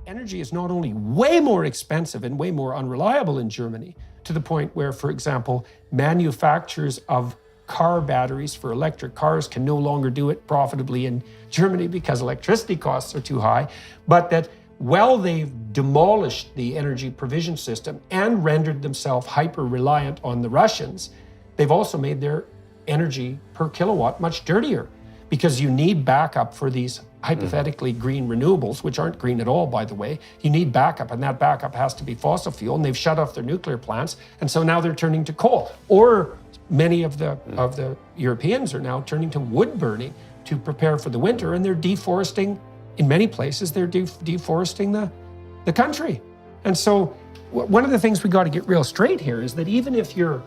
energy is not only way more expensive and way more unreliable in Germany, to the point where, for example, manufacturers of car batteries for electric cars can no longer do it profitably in Germany because electricity costs are too high, but that while they've demolished the energy provision system and rendered themselves hyper-reliant on the Russians, they've also made their energy per kilowatt much dirtier, because you need backup for these hypothetically green renewables, which aren't green at all, by the way. You need backup, and that backup has to be fossil fuel, and they've shut off their nuclear plants, and so now they're turning to coal. Or many of the Europeans are now turning to wood burning to prepare for the winter, and they're deforesting. In many places, they're deforesting the country. And so one of the things we got to get real straight here is that even if your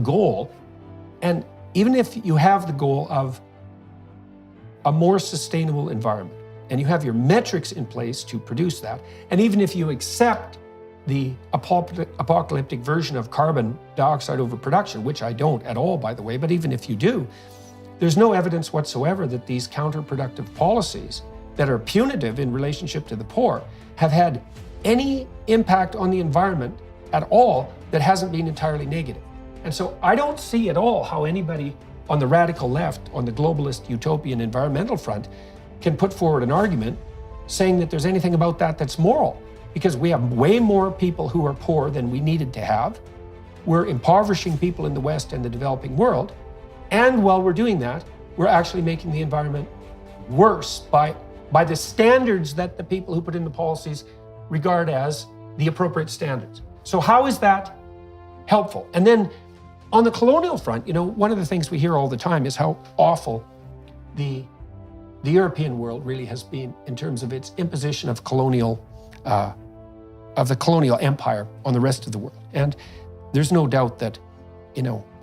goal, and even if you have the goal of a more sustainable environment, and you have your metrics in place to produce that, and even if you accept the apocalyptic version of carbon dioxide overproduction, which I don't at all, by the way, but even if you do, there's no evidence whatsoever that these counterproductive policies that are punitive in relationship to the poor have had any impact on the environment at all that hasn't been entirely negative. And so I don't see at all how anybody on the radical left, on the globalist utopian environmental front, can put forward an argument saying that there's anything about that that's moral, because we have way more people who are poor than we needed to have. We're impoverishing people in the West and the developing world. And while we're doing that, we're actually making the environment worse by the standards that the people who put in the policies regard as the appropriate standards. So how is that helpful? And then on the colonial front, one of the things we hear all the time is how awful the European world really has been in terms of its imposition of the colonial empire on the rest of the world. And there's no doubt that,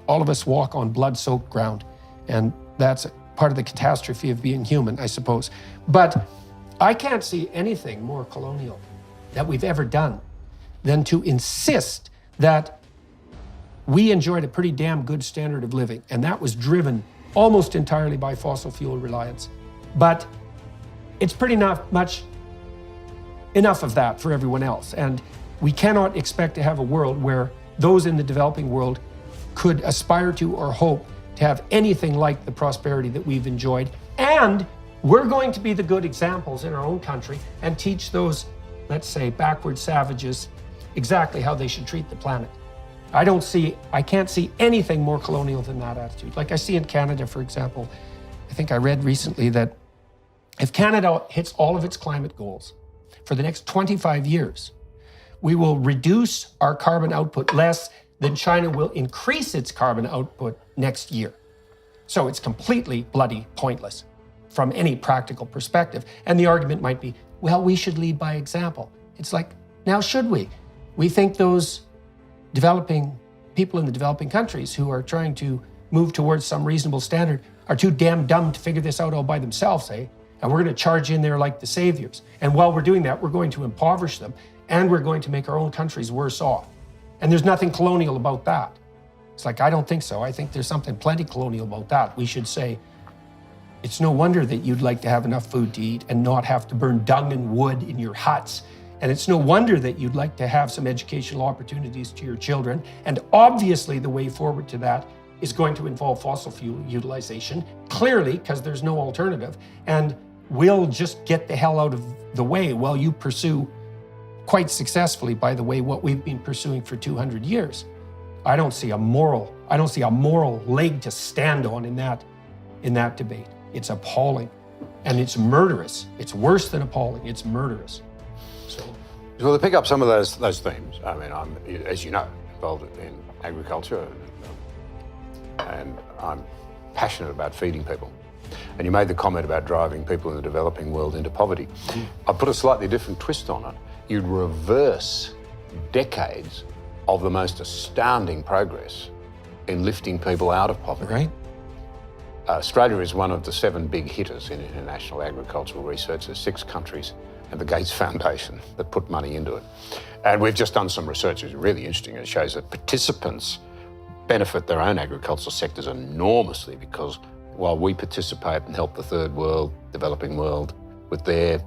all of us walk on blood-soaked ground, and that's part of the catastrophe of being human, I suppose. But I can't see anything more colonial that we've ever done than to insist that we enjoyed a pretty damn good standard of living, and that was driven almost entirely by fossil fuel reliance. But it's pretty much enough of that for everyone else, and we cannot expect to have a world where those in the developing world could aspire to or hope to have anything like the prosperity that we've enjoyed. And we're going to be the good examples in our own country and teach those, let's say, backward savages exactly how they should treat the planet. I can't see anything more colonial than that attitude. Like I see in Canada, for example. I think I read recently that if Canada hits all of its climate goals for the next 25 years, we will reduce our carbon output less than China will increase its carbon output next year. So it's completely bloody pointless from any practical perspective. And the argument might be, well, we should lead by example. It's like, now should we? We think those developing people in the developing countries who are trying to move towards some reasonable standard are too damn dumb to figure this out all by themselves, eh? And we're going to charge in there like the saviors. And while we're doing that, we're going to impoverish them, and we're going to make our own countries worse off. And there's nothing colonial about that. It's like, I don't think so. I think there's something plenty colonial about that. We should say, it's no wonder that you'd like to have enough food to eat and not have to burn dung and wood in your huts. And it's no wonder that you'd like to have some educational opportunities to your children. And obviously the way forward to that is going to involve fossil fuel utilization, clearly, because there's no alternative. And we'll just get the hell out of the way while you pursue, quite successfully, by the way, what we've been pursuing for 200 years. I don't see a moral leg to stand on in that debate. It's appalling, and it's murderous. It's worse than appalling. It's murderous. Well, to pick up some of those themes, I mean, I'm, as you know, involved in agriculture, and I'm passionate about feeding people. And you made the comment about driving people in the developing world into poverty. I put a slightly different twist on it. You'd reverse decades of the most astounding progress in lifting people out of poverty. Right. Australia is one of the 7 big hitters in international agricultural research. There's 6 countries and the Gates Foundation that put money into it. And we've just done some research that's really interesting. It shows that participants benefit their own agricultural sectors enormously, because while we participate and help the third world, developing world, with their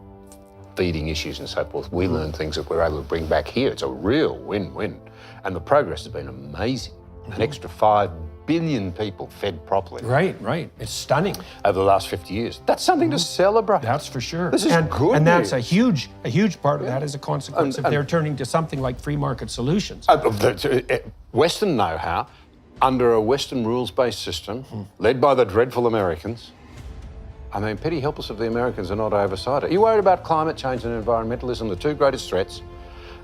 feeding issues and so forth. We learn things that we're able to bring back here. It's a real win-win. And the progress has been amazing. An extra 5 billion people fed properly. Right. It's stunning. Over the last 50 years. That's something to celebrate. That's for sure. This is good And that's news. a huge part of that is a consequence of they're turning to something like free market solutions. Western know-how, under a Western rules-based system, led by the dreadful Americans. I mean, pity help us if the Americans are not oversight. Are you worried about climate change and environmentalism? The two greatest threats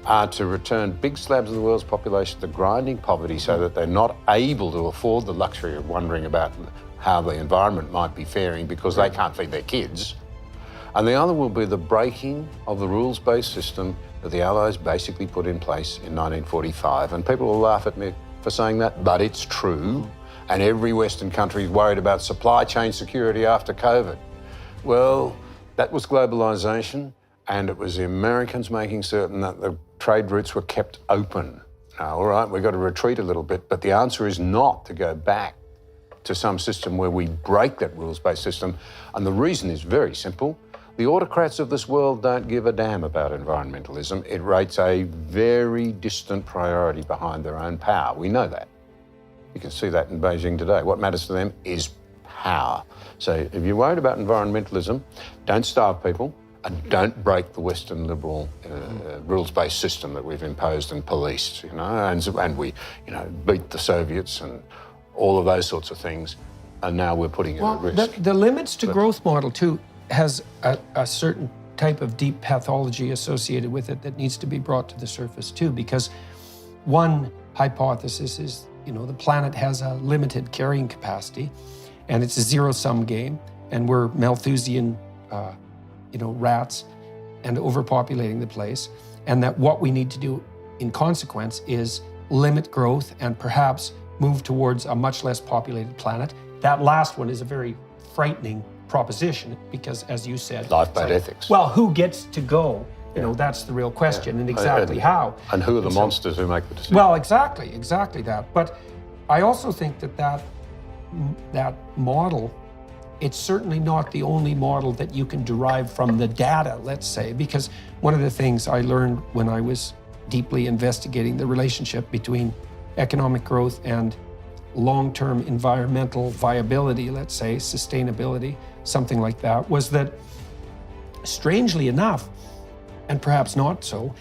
are to return big slabs of the world's population to grinding poverty so that they're not able to afford the luxury of wondering about how the environment might be faring because they can't feed their kids. And the other will be the breaking of the rules-based system that the Allies basically put in place in 1945. And people will laugh at me for saying that, but it's true. And every Western country is worried about supply chain security after COVID. Well, that was globalisation, and it was the Americans making certain that the trade routes were kept open. Now, all right, we've got to retreat a little bit, but the answer is not to go back to some system where we break that rules-based system. And the reason is very simple. The autocrats of this world don't give a damn about environmentalism. It rates a very distant priority behind their own power. We know that. You can see that in Beijing today. What matters to them is power. So if you're worried about environmentalism, don't starve people and don't break the Western liberal rules-based system that we've imposed and policed, and we, beat the Soviets and all of those sorts of things, and now we're putting it at risk. The limits to growth model too has a certain type of deep pathology associated with it that needs to be brought to the surface too, because one hypothesis is, the planet has a limited carrying capacity and it's a zero-sum game, and we're Malthusian, rats and overpopulating the place, and that what we need to do in consequence is limit growth and perhaps move towards a much less populated planet. That last one is a very frightening proposition because, as you said, life-based ethics. Well, who gets to go? That's the real question, and exactly how. And who are the monsters who make the decision? Well, exactly that. But I also think that model, it's certainly not the only model that you can derive from the data, let's say, because one of the things I learned when I was deeply investigating the relationship between economic growth and long-term environmental viability, let's say, sustainability, something like that, was that, strangely enough, and perhaps not so,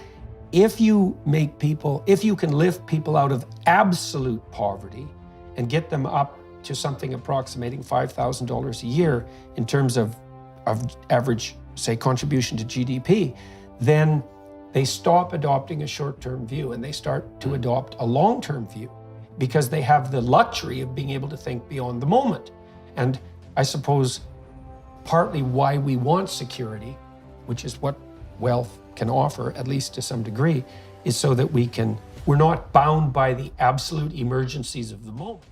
if you can lift people out of absolute poverty and get them up to something approximating $5,000 a year in terms of average, say, contribution to GDP, then they stop adopting a short-term view and they start to adopt a long-term view because they have the luxury of being able to think beyond the moment. And I suppose partly why we want security, which is what wealth can offer, at least to some degree, is so that we're not bound by the absolute emergencies of the moment.